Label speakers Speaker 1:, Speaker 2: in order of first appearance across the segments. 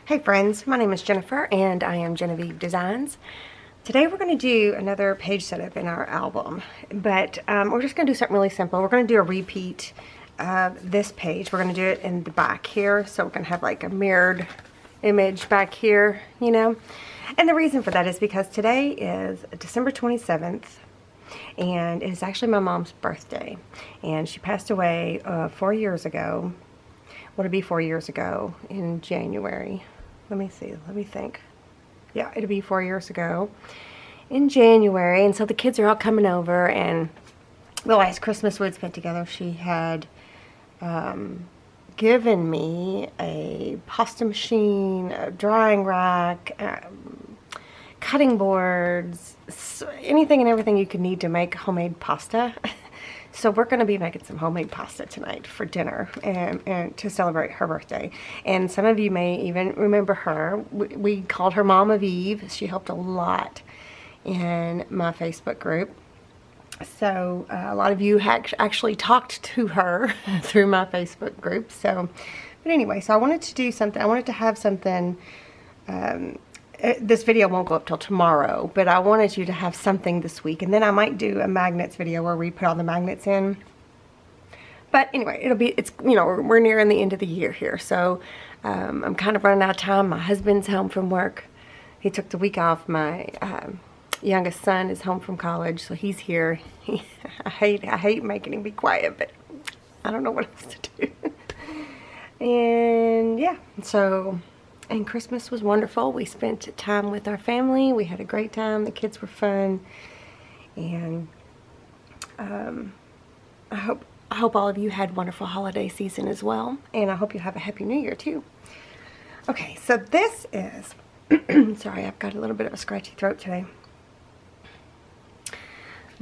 Speaker 1: Hey friends, my name is Jennifer and I am Genevieve Designs. Today we're going to do another page setup in our album, but we're just going to do something really simple. We're going to do a repeat of this page. We're going to do it in the back here, so we're going to have like a mirrored image back here, you know. And the reason for that is because today is December 27th and it is actually my mom's birthday, and she passed away 4 years ago. Would it be 4 years ago in January? Let me see, let me think. Yeah, it'll be 4 years ago in January. And so the kids are all coming over, and the last Christmas we'd spent together, she had given me a pasta machine, a drying rack, cutting boards, anything and everything you could need to make homemade pasta. So we're going to be making some homemade pasta tonight for dinner and to celebrate her birthday. And some of you may even remember her. We called her Mama Eve. She helped a lot in my Facebook group. So a lot of you actually talked to her through my Facebook group. So, but anyway, so I wanted to do something. I wanted to have something. This video won't go up till tomorrow, but I wanted you to have something this week, and then I might do a magnets video where we put all the magnets in. But anyway, it's you know, we're nearing the end of the year here, so I'm kind of running out of time. My husband's home from work. He took the week off. My youngest son is home from college, so he's here. I hate making him be quiet, but I don't know what else to do. And yeah, so. And Christmas was wonderful. We spent time with our family. We had a great time. The kids were fun. And I hope all of you had a wonderful holiday season as well. And I hope you have a happy new year too. Okay, so this is, sorry, I've got a little bit of a scratchy throat today.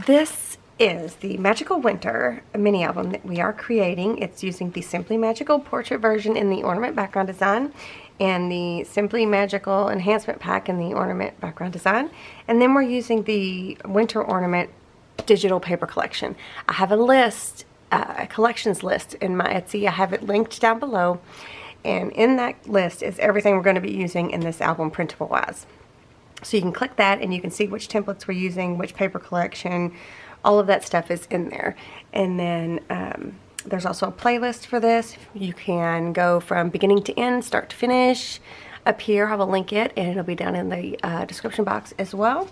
Speaker 1: This is the Magical Winter mini album that we are creating. It's using the Simply Magical portrait version in the ornament background design, and the Simply Magical enhancement pack in the ornament background design. And then we're using the winter ornament digital paper collection. I have a list, a collections list in my Etsy. I have it linked down below. And in that list is everything we're going to be using in this album printable wise. So you can click that and you can see which templates we're using, which paper collection, all of that stuff is in there. And then there's also a playlist for this. You can go from beginning to end, start to finish. Up here I will link it, and it'll be down in the description box as well.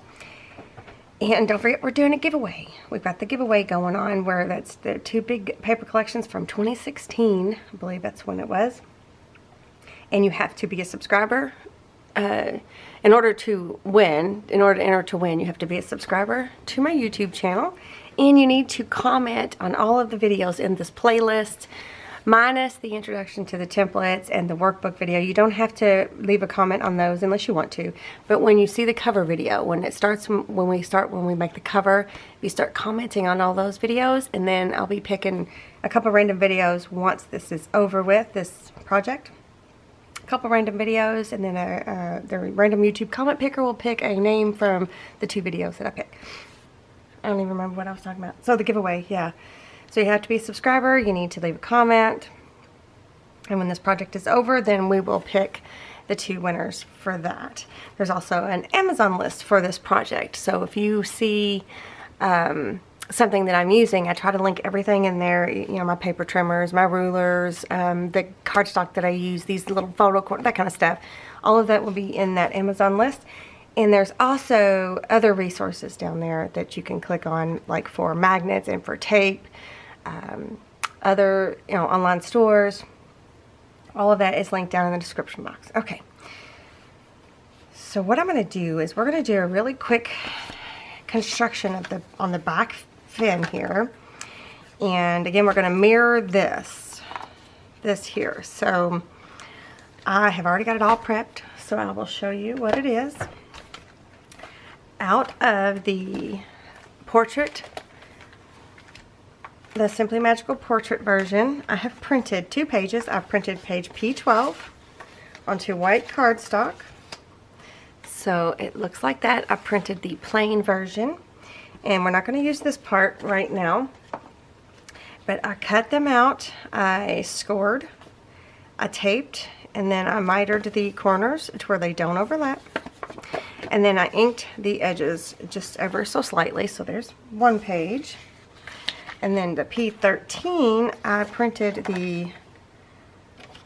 Speaker 1: And don't forget, we're doing a giveaway. We've got the giveaway going on where that's the two big paper collections from 2016. I believe that's when it was. And you have to be a subscriber. In order to enter to win, you have to be a subscriber to my YouTube channel, and you need to comment on all of the videos in this playlist, minus the introduction to the templates and the workbook video. You don't have to leave a comment on those unless you want to, but when you see the cover video, when we make the cover, you start commenting on all those videos, and then I'll be picking a couple random videos once this is over with, this project. Couple random videos, and then the random YouTube comment picker will pick a name from the two videos that I pick. I don't even remember what I was talking about. So the giveaway, yeah. So you have to be a subscriber, you need to leave a comment, and when this project is over, then we will pick the two winners for that. There's also an Amazon list for this project, so if you see something that I'm using, I try to link everything in there, you know, my paper trimmers, my rulers, the cardstock that I use, these little photo cords, that kind of stuff. All of that will be in that Amazon list. And there's also other resources down there that you can click on, like for magnets and for tape, other, you know, online stores. All of that is linked down in the description box. Okay. So what I'm going to do is we're going to do a really quick construction of on the back fin here, and again we're going to mirror this here. So I have already got it all prepped, so I will show you what it is. Out of the portrait, the Simply Magical portrait version, I have printed 2 pages. I've printed page P12 onto white cardstock, so it looks like that. I printed the plain version, and we're not going to use this part right now, but I cut them out, I scored, I taped, and then I mitered the corners to where they don't overlap. And then I inked the edges just ever so slightly. So there's one page. And then the P13, I printed the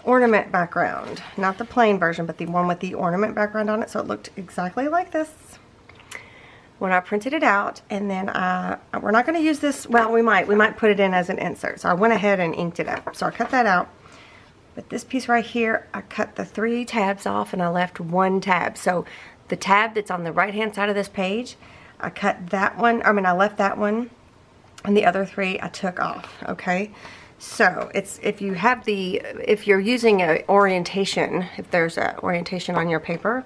Speaker 1: ornament background. Not the plain version, but the one with the ornament background on it. So it looked exactly like this when I printed it out. And then we're not going to use this. Well, we might put it in as an insert. So I went ahead and inked it up. So I cut that out. But this piece right here, I cut the 3 tabs off and I left 1 tab. So the tab that's on the right hand side of this page, I cut that one, I left that one, and the other 3 I took off, okay? So it's, if you're using an orientation, if there's an orientation on your paper,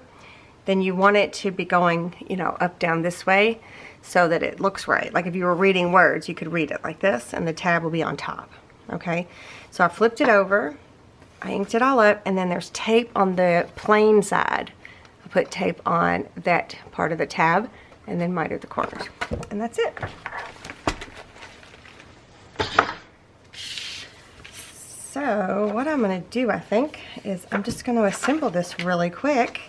Speaker 1: then you want it to be going, you know, up, down this way so that it looks right. Like if you were reading words, you could read it like this and the tab will be on top, okay? So I flipped it over, I inked it all up, and then there's tape on the plain side. Put tape on that part of the tab and then mitered the corners, and that's it. So what I'm going to do, I think, is I'm just going to assemble this really quick.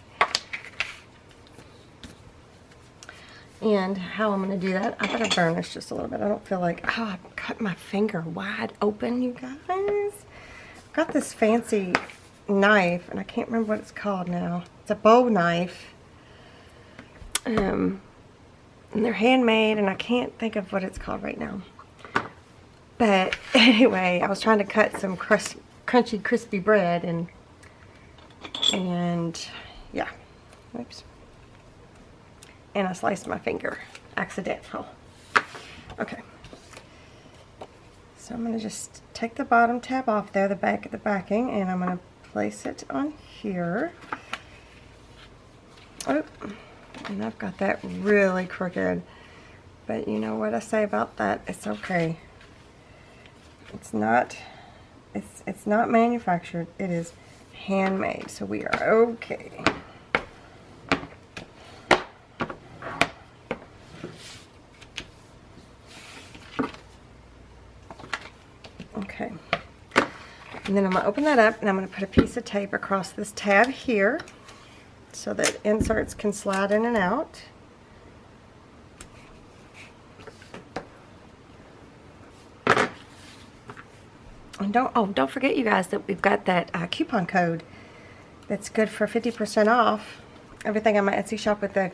Speaker 1: And how I'm going to do that, I better burnish just a little bit. I don't feel like, oh, I cut my finger wide open, you guys. I've got this fancy knife, and I can't remember what it's called now. It's a bow knife, and they're handmade, and I can't think of what it's called right now. But anyway, I was trying to cut some crunchy, crispy bread, and yeah, oops, and I sliced my finger, accidental. Okay, so I'm going to just take the bottom tab off there, the backing, and I'm going to place it on here. Oh, and I've got that really crooked, but you know what I say about that, it's okay. It's not manufactured, it is handmade, so we are okay. Okay. And then I'm going to open that up, and I'm going to put a piece of tape across this tab here so that inserts can slide in and out. And don't forget, you guys, that we've got that coupon code that's good for 50% off everything on my Etsy shop with a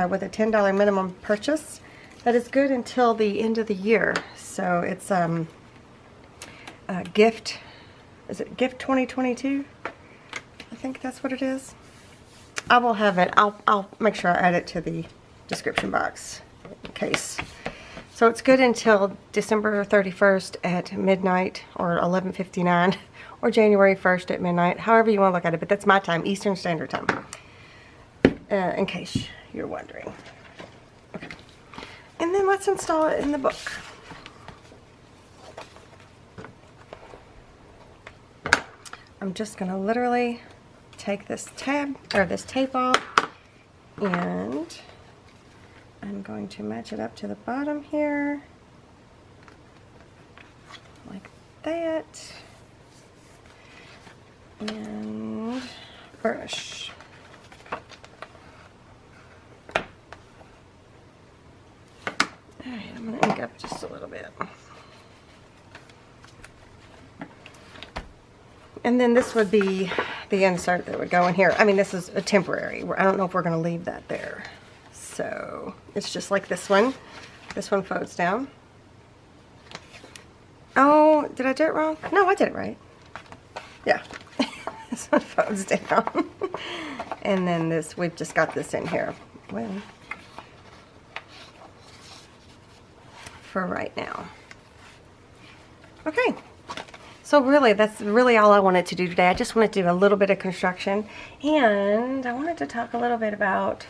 Speaker 1: with a $10 minimum purchase. That is good until the end of the year. So it's gift. Is it Gift 2022? I think that's what it is. I will have it. I'll make sure I add it to the description box in case. So it's good until December 31st at midnight, or 11:59, or January 1st at midnight, however you want to look at it. But that's my time, Eastern Standard Time, in case you're wondering. Okay. And then let's install it in the book. I'm just going to literally take this tab, or this tape off, and I'm going to match it up to the bottom here, like that, and burnish. Alright, I'm going to ink up just a little bit. And then this would be the insert that would go in here. I mean, this is a temporary. I don't know if we're going to leave that there. So it's just like this one. This one folds down. Oh, did I do it wrong? No, I did it right. Yeah. This one folds down. And then this, we've just got this in here. Well, for right now. Okay. So really, that's really all I wanted to do today. I just wanted to do a little bit of construction, and I wanted to talk a little bit about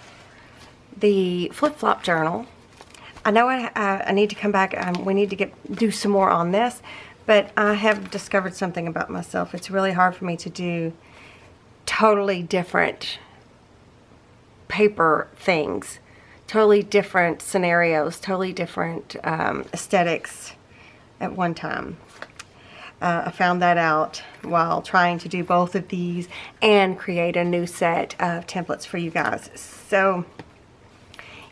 Speaker 1: the flip-flop journal. I know I need to come back. We need to do some more on this, but I have discovered something about myself. It's really hard for me to do totally different paper things, totally different scenarios, totally different aesthetics at one time. I found that out while trying to do both of these and create a new set of templates for you guys. So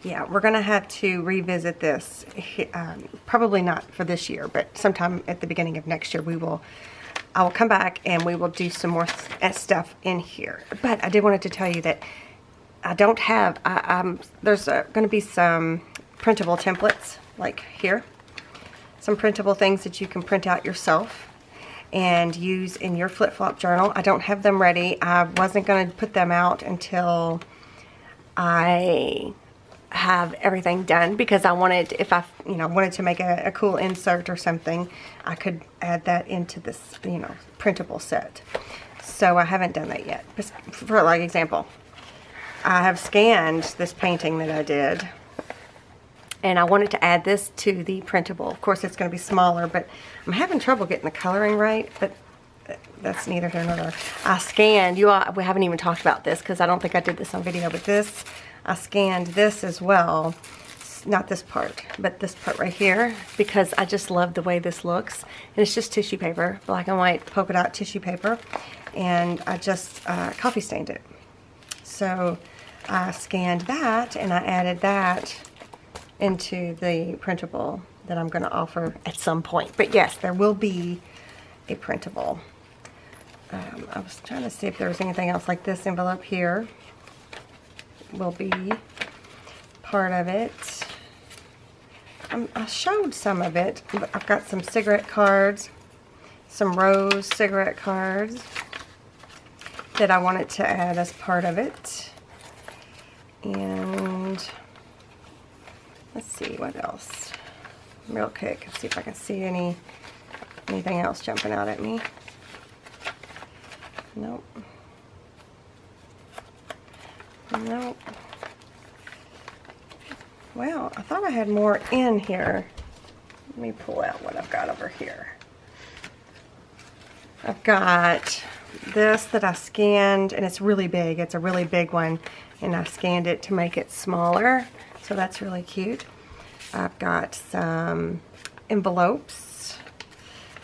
Speaker 1: yeah, we're gonna have to revisit this, probably not for this year, but sometime at the beginning of next year I will come back and we will do some more stuff in here. But I did wanted to tell you that I don't have, there's going to be some printable templates, like here. Some printable things that you can print out yourself and use in your flip-flop journal. I don't have them ready. I wasn't going to put them out until I have everything done, because I wanted, if I wanted to make a cool insert or something, I could add that into this printable set. So I haven't done that yet. For like example, I have scanned this painting that I did, and I wanted to add this to the printable. Of course it's going to be smaller, but I'm having trouble getting the coloring right, but that's neither here nor there. I scanned, we haven't even talked about this because I don't think I did this on video, but this, I scanned this as well. Not this part, but this part right here, because I just love the way this looks. And it's just tissue paper, black and white polka dot tissue paper, and I just coffee stained it. So I scanned that and I added that into the printable that I'm going to offer at some point. But yes, there will be a printable. I was trying to see if there was anything else, like this envelope here will be part of it. I showed some of it, but I've got some cigarette cards, some rose cigarette cards that I wanted to add as part of it. And let's see what else. Real quick, let's see if I can see anything else jumping out at me. Nope. Nope. Well, I thought I had more in here. Let me pull out what I've got over here. I've got this that I scanned, and it's really big. It's a really big one, and I scanned it to make it smaller, so that's really cute. I've got some envelopes.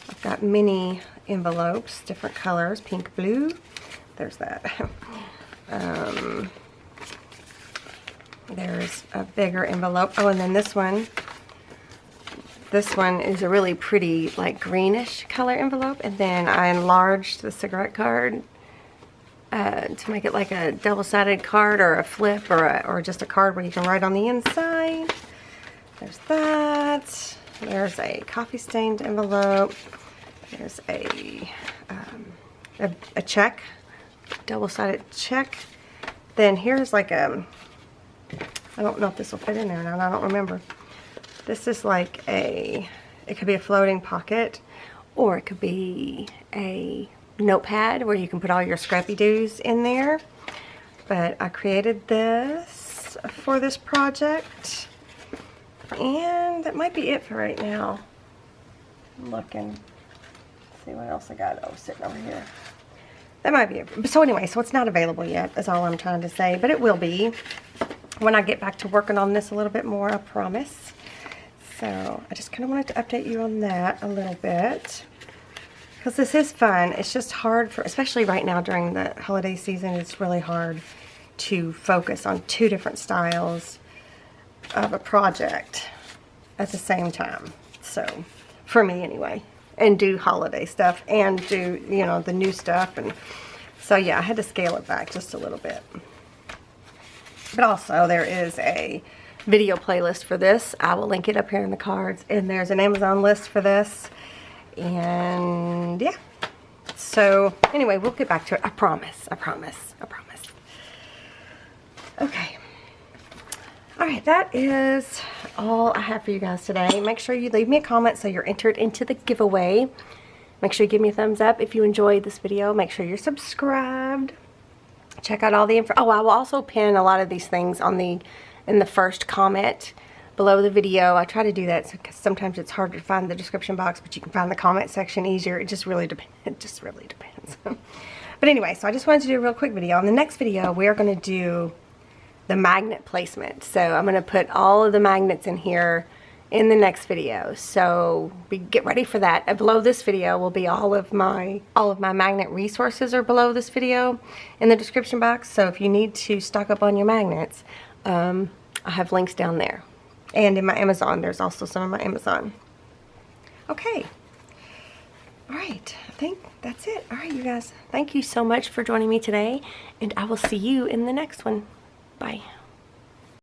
Speaker 1: I've got mini envelopes, different colors, pink, blue. There's that. There's a bigger envelope. Oh, and then this one. This one is a really pretty, like, greenish color envelope. And then I enlarged the cigarette card to make it like a double-sided card, or a flip, or just a card where you can write on the inside. There's that. There's a coffee-stained envelope. There's a check, double-sided check. Then here's like a, I don't know if this will fit in there now, I don't remember. This is like it could be a floating pocket, or it could be a notepad where you can put all your scrappy-doos in there. But I created this for this project, and that might be it for right now. I'm looking. See what else I got. Oh, sitting over here. That might be it. So anyway, so it's not available yet, is all I'm trying to say, but it will be when I get back to working on this a little bit more, I promise. So I just kind of wanted to update you on that a little bit, because this is fun. It's just hard for, especially right now during the holiday season, it's really hard to focus on two different styles of a project at the same time. So for me anyway. And do holiday stuff and do, the new stuff. And so yeah, I had to scale it back just a little bit. But also there is a video playlist for this. I will link it up here in the cards. And there's an Amazon list for this. And yeah. So anyway, we'll get back to it. I promise. I promise. I promise. Okay. Alright, that is all I have for you guys today. Make sure you leave me a comment so you're entered into the giveaway. Make sure you give me a thumbs up if you enjoyed this video. Make sure you're subscribed. Check out all the info. Oh, I will also pin a lot of these things in the first comment below the video. I try to do that because sometimes it's hard to find the description box, but you can find the comment section easier. It just really depends. It just really depends. But anyway, so I just wanted to do a real quick video. In the next video, we are going to do the magnet placement. So I'm going to put all of the magnets in here in the next video. So get ready for that. Below this video will be all of my magnet resources are below this video in the description box. So if you need to stock up on your magnets, I have links down there. And in my Amazon, there's also some of my Amazon. Okay. All right, I think that's it. All right, you guys, thank you so much for joining me today, and I will see you in the next one. Bye.